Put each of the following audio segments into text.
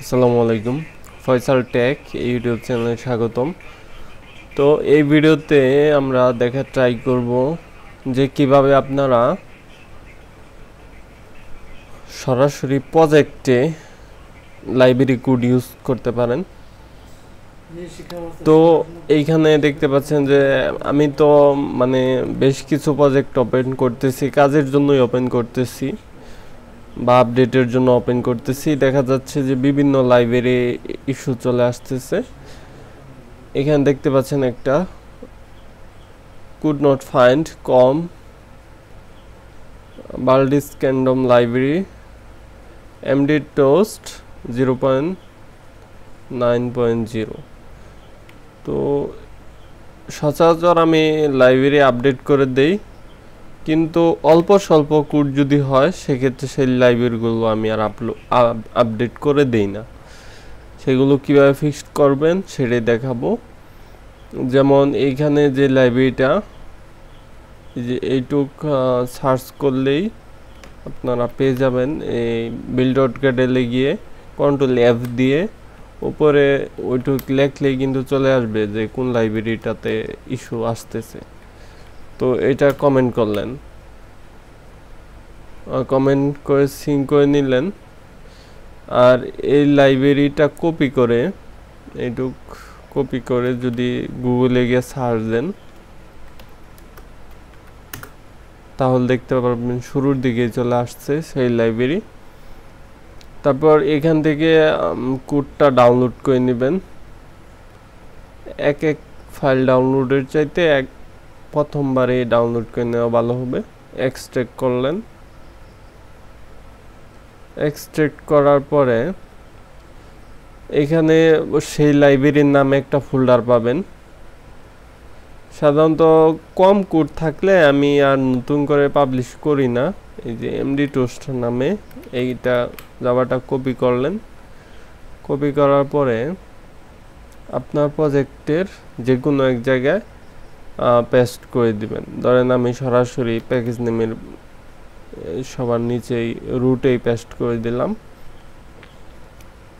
আসসালামু আলাইকুম, Faisal take YouTube চ্যানেলে স্বাগতম। তো এই ভিডিওতে আমরা দেখার ট্রাই করব যে কিভাবে আপনারা সরাসরি প্রজেক্টে লাইব্রেরি কোড ইউজ করতে পারেন। তো এইখানে দেখতে পাচ্ছেন যে আমি তো বেশ কিছু প্রজেক্ট ওপেন করতেছি, কাজের জন্যই ওপেন করতেছি বা আপডেটের জন্য ওপেন করতেছি। দেখা যাচ্ছে যে বিভিন্ন লাইব্রেরি ইস্যু চলে আসতেছে। এখানে দেখতে পাচ্ছেন একটা could not find com Baldis Kingdom Library MD Toast 0.9.0। তো সচরাচর আমি লাইব্রেরি আপডেট করে দেই, কিন্তু অল্প স্বল্প কোড যদি হয় সেক্ষেত্রে সেই লাইব্রেরিগুলো আমি আর আপডেট করে দেই না। সেগুলো কিভাবে ফিক্স করবেন সেটাই দেখাবো। যেমন এইখানে যে লাইব্রেরিটা, যে এইটুক সার্চ করলেই আপনারা পেয়ে যাবেন। এই build.gradle গিয়ে কন্ট্রোল F দিয়ে উপরে ওইটুক লেখলেই কিন্তু চলে আসবে যে কোন লাইব্রেরিটাতে ইস্যু আসতেছে। তো এটা কমেন্ট করলেন, কমেন্ট করে সিঙ্ক করে নিলেন, আর এই লাইব্রেরিটা কপি করে এইটুক কপি করে যদি গুগলে গিয়ে সার্চ দেন তাহলে দেখতে পারবেন শুরুর দিকে চলে আসছে সেই লাইব্রেরি। তারপর এখান থেকে কোডটা ডাউনলোড করে নেবেন। এক ফাইল ডাউনলোডের চাইতে প্রথমবারে ডাউনলোড করে নেওয়া ভালো হবে। এক্সট্রাক্ট করলেন, এক্সট্রাক্ট করার পরে এখানে সেই লাইব্রেরির নামে একটা ফোল্ডার পাবেন। সাধারণত কম কোড থাকলে আমি আর নতুন করে পাবলিশ করি না। এই যে এমডি টোস্ট নামে এইটা জাভাটা কপি করলেন। কপি করার পরে আপনার প্রজেক্টের যে কোনো এক জায়গায় পেস্ট করে দিবেন। ধরেন আমি সরাসরি প্যাকেজ নেমের সবার নিচেই রুটেই পেস্ট করে দিলাম।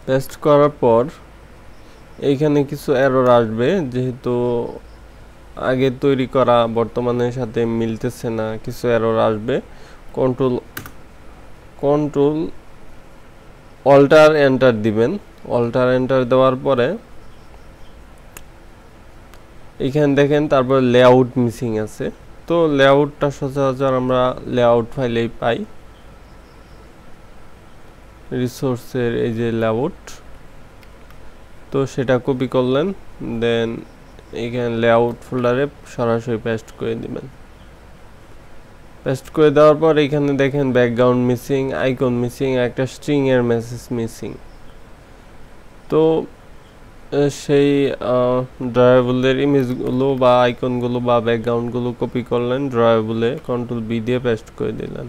পেস্ট করার পর এইখানে কিছু এরর আসবে, যেহেতু আগে তৈরি করা বর্তমানের সাথে মিলতেছে না, কিছু এরর আসবে। কন্ট্রোল অল্টার এন্টার দিবেন। অল্টার এন্টার দেওয়ার পরে এখানে দেখেন তারপর লেআউট মিসিং আছে। তো লেআউটটা সচরাচর আমরা লেআউট ফাইলেই পাই, রিসোর্সের এই যে লেআউট। তো সেটা কপি করলেন, দেন এখানে লেআউট ফোল্ডারে সরাসরি পেস্ট করে দিবেন। পেস্ট করে দেওয়ার পর এখানে দেখেন ব্যাকগ্রাউন্ড মিসিং, আইকন মিসিং, একটা স্ট্রিং এর মেসেজ মিসিং। তো সেই ড্রয়াবলের ইমেজগুলো বা আইকনগুলো বা ব্যাকগ্রাউন্ডগুলো কপি করলেন, ড্রয়াবলে কন্ট্রোল বি দিয়ে পেস্ট করে দিলেন।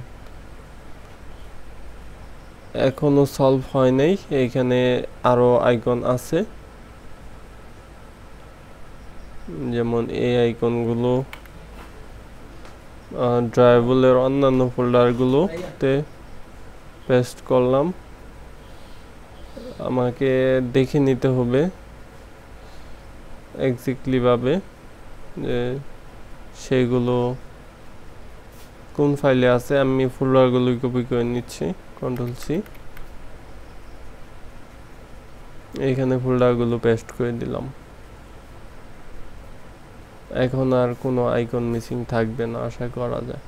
এখনো সলভ হয় নাই, এইখানে আরো আইকন আছে, যেমন এই আইকনগুলো ড্রয়াবলের অন্যান্য ফোল্ডারগুলোতে পেস্ট করলাম। আমাকে দেখে নিতে হবে এক্স্যাক্টলি ভাবে যে সেইগুলো কোন ফাইলে আছে। আমি ফোল্ডারগুলো কপি করে নিচ্ছি, কন্ট্রোল সি, এইখানে ফোল্ডারগুলো পেস্ট করে দিলাম। এখন আর কোনো আইকন মিসিং থাকবে না আশা করা যায়।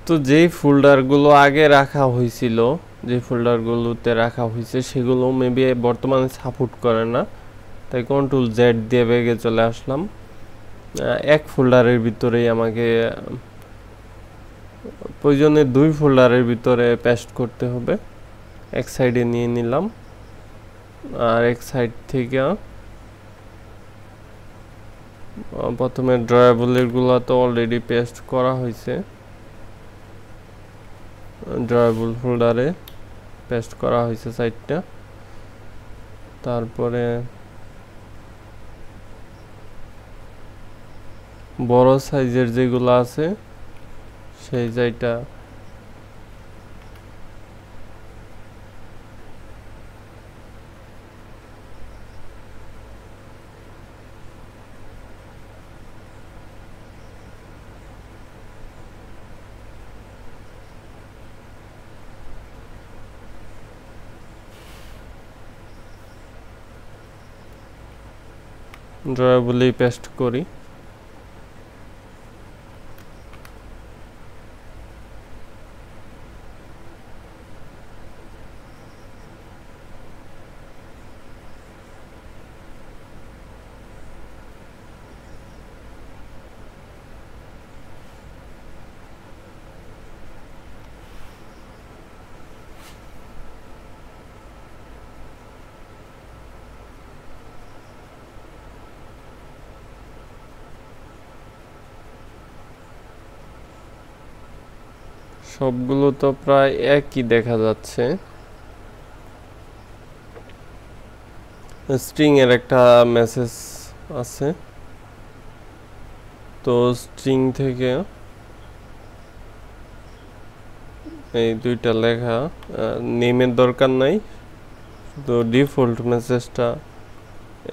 তো যেই ফোল্ডারগুলো আগে রাখা হয়েছিল, যে ফোল্ডারগুলোতে রাখা হয়েছে সেগুলো মেবি বর্তমানে সাপোর্ট করে না, তাই কন্ট্রোল জেড দিয়ে বেগে চলে আসলাম। এক ফোল্ডারের ভিতরেই আমাকে প্রয়োজনে দুই ফোল্ডারের ভিতরে পেস্ট করতে হবে। এক সাইডে নিয়ে নিলাম, আর এক সাইড থেকে প্রথমে ড্রয়াবলেরগুলো তো অলরেডি পেস্ট করা হয়েছে, ড্রয়াবল ফোল্ডারে পেস্ট করা হয়েছে সাইডটা। তারপরে বড় সাইজের যেগুলো আছে সেই জায়গাটা ড্রয়াবলেই পেস্ট করি। সবগুলো তো প্রায় একই দেখা যাচ্ছে। স্ট্রিং এর একটা মেসেজ আছে, তো স্ট্রিং থেকে এই দুইটা লেখা, নেমের দরকার নাই, তো ডিফল্ট মেসেজটা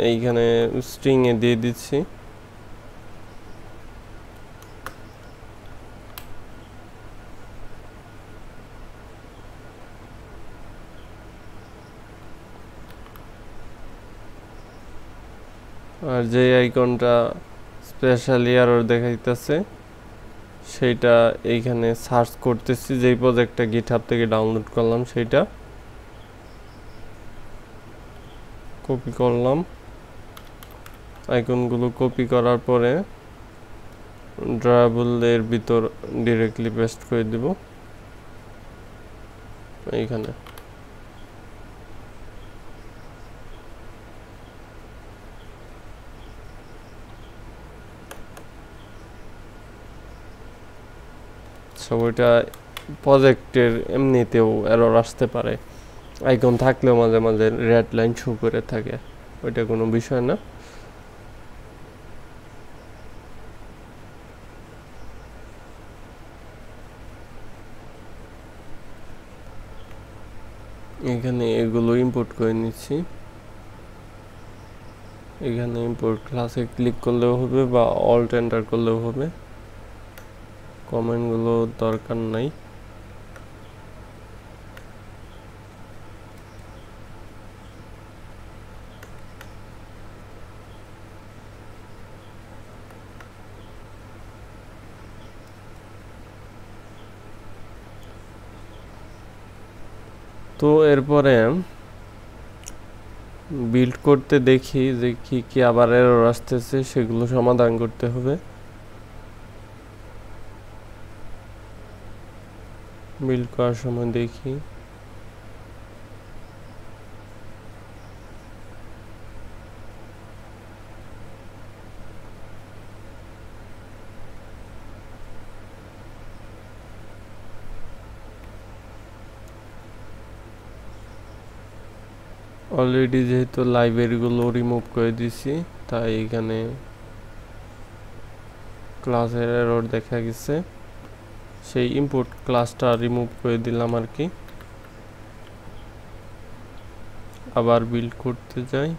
এইখানে স্ট্রিং এ দিয়ে দিচ্ছি। আর যে আইকনটা স্পেশাল এরর দেখাইতেছে সেইটা এইখানে সার্চ করতেছি, যেই প্রজেক্টটা গিটহাব থেকে ডাউনলোড করলাম সেইটা কপি করলাম। আইকনগুলো কপি করার পরে ড্রয়াবলের ভিতর ডিরেক্টলি পেস্ট করে দিব এইখানে। ওইটা প্রজেক্টের এমনিতেও এরর আসতে পারে, আইকন থাকলেও মাঝে মাঝে রেড লাইন শো করে থাকে, ওইটা কোনো বিষয় না। এখানে এগুলো ইম্পোর্ট করে নিচ্ছি। এখানে ইম্পোর্ট ক্লাসে ক্লিক করলেও হবে বা অল্ট এন্টার করলেও হবে, কমেন্টগুলো দরকার নাই। তো এরপরে বিল্ড করতে দেখি যে কি কি আবার এরর আসতেছে, সেগুলো সমাধান করতে হবে। বিল্ড করার সময় দেখি অলরেডি যেহেতু লাইব্রেরিগুলো রিমুভ করে দিছি, তাই এখানে ক্লাসের এরর দেখা গেছে, সেই ইম্পোর্ট ক্লাসটা রিমুভ করে দিলাম আর কি। আবার বিল্ড করতে যাই,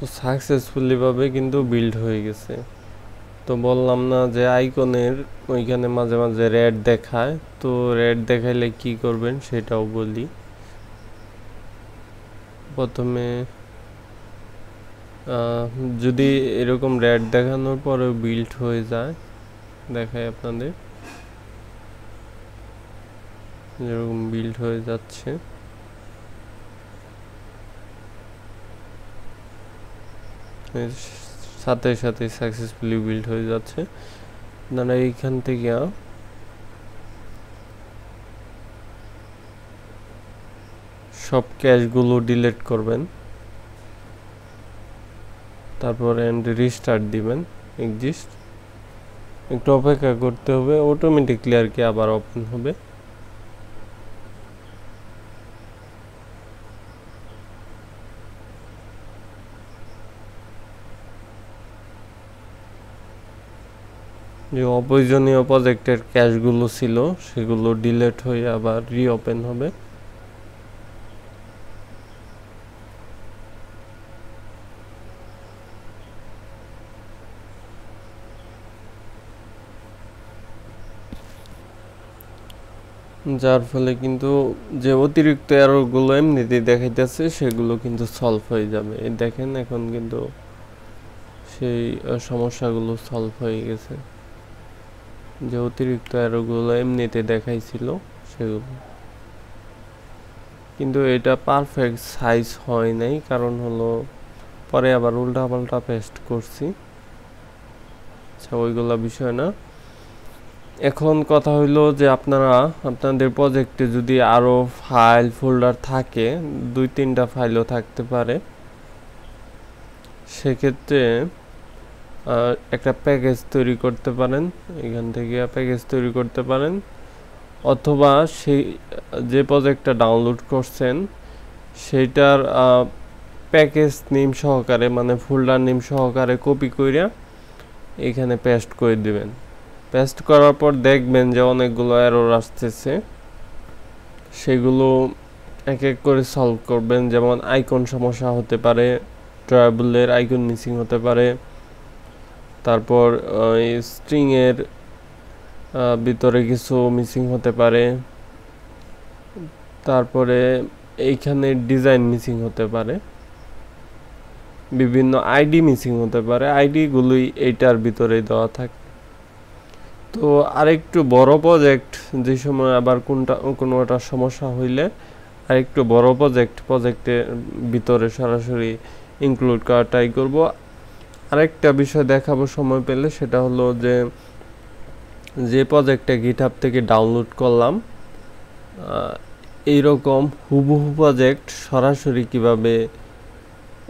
তো সাকসেসফুলি ভাবে কিন্তু বিল্ড হয়ে গেছে। তো বললাম না যে আইকনের ওইখানে মাঝে মাঝে রেড দেখায়, তো রেড দেখাইলে কি করবেন সেটাও বলি। প্রথমে যদি এরকম রেড দেখানোর পরেও বিল্ড হয়ে যায়, দেখাই আপনাদের, যেরকম বিল্ড হয়ে যাচ্ছে, সাথে সাথে সাকসেসফুলি বিল্ড হয়ে যাচ্ছে। আপনারা এইখান থেকে সব ক্যাশগুলো ডিলিট করবেন, তারপর এন্ড রিস্টার্ট দিবেন একটু অপেক্ষা করতে হবে, অটোমেটিকলি আর কি আবার ওপেন হবে। যে অপ্রয়োজনীয় প্রজেক্টের ক্যাশগুলো ছিল সেগুলো ডিলিট হয়ে আবার রিওপেন হবে। যার ফলে কিন্তু যে অতিরিক্ত এররগুলো এমনিতেই দেখাইতেছে সেগুলো কিন্তু সলভ হয়ে যাবে। এই দেখেন এখন কিন্তু সেই সমস্যাগুলো সলভ হয়ে গেছে, যে অতিরিক্ত এররগুলো এমনিতে দেখাইছিল সেগুলো। কিন্তু এটা পারফেক্ট সাইজ হয় নাই, কারণ হলো পরে আবার উল্টাপাল্টা পেস্ট করছি। আচ্ছা, ওইগুলা বিষয় না। এখন কথা হইলো যে আপনারা আপনাদের প্রজেক্টে যদি আরও ফাইল ফোল্ডার থাকে, 2-3টা ফাইলও থাকতে পারে, সেক্ষেত্রে একটা প্যাকেজ তৈরি করতে পারেন। এখান থেকে প্যাকেজ তৈরি করতে পারেন, অথবা সেই যে প্রজেক্টটা ডাউনলোড করছেন সেইটার প্যাকেজ নেম সহকারে, মানে ফোল্ডার নেম সহকারে কপি কইরা এখানে পেস্ট করে দিবেন। পেস্ট করার পর দেখবেন যে অনেকগুলো এরর আসতেছে, সেগুলো এক এক করে সলভ করবেন। যেমন আইকন সমস্যা হতে পারে, ট্রাভেলের আইকন মিসিং হতে পারে, তারপর স্ট্রিংয়ের ভিতরে কিছু মিসিং হতে পারে, তারপরে এইখানে ডিজাইন মিসিং হতে পারে, বিভিন্ন আইডি মিসিং হতে পারে। আইডিগুলোই এইটার ভিতরে দেওয়া থাকে। তো আরেকটু বড় প্রজেক্ট যে সময় আবার কোনোটা সমস্যা হইলে আরেকটু বড় প্রজেক্টের ভিতরে সরাসরি ইনক্লুড করা ট্রাই করব। আরেকটা বিষয় দেখাবো সময় পেলে, সেটা হলো যে প্রজেক্টটা গিটহাব থেকে ডাউনলোড করলাম, এইরকম হুবহু প্রজেক্ট সরাসরি কিভাবে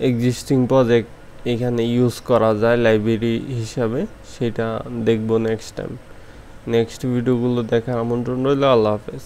এক্সিস্টিং প্রজেক্ট এখানে ইউজ করা যায় লাইব্রেরি হিসাবে, সেটা দেখব নেক্সট টাইম। নেক্সট ভিডিওগুলো দেখার আমন্ত্রণ রইল। আল্লাহ হাফেজ।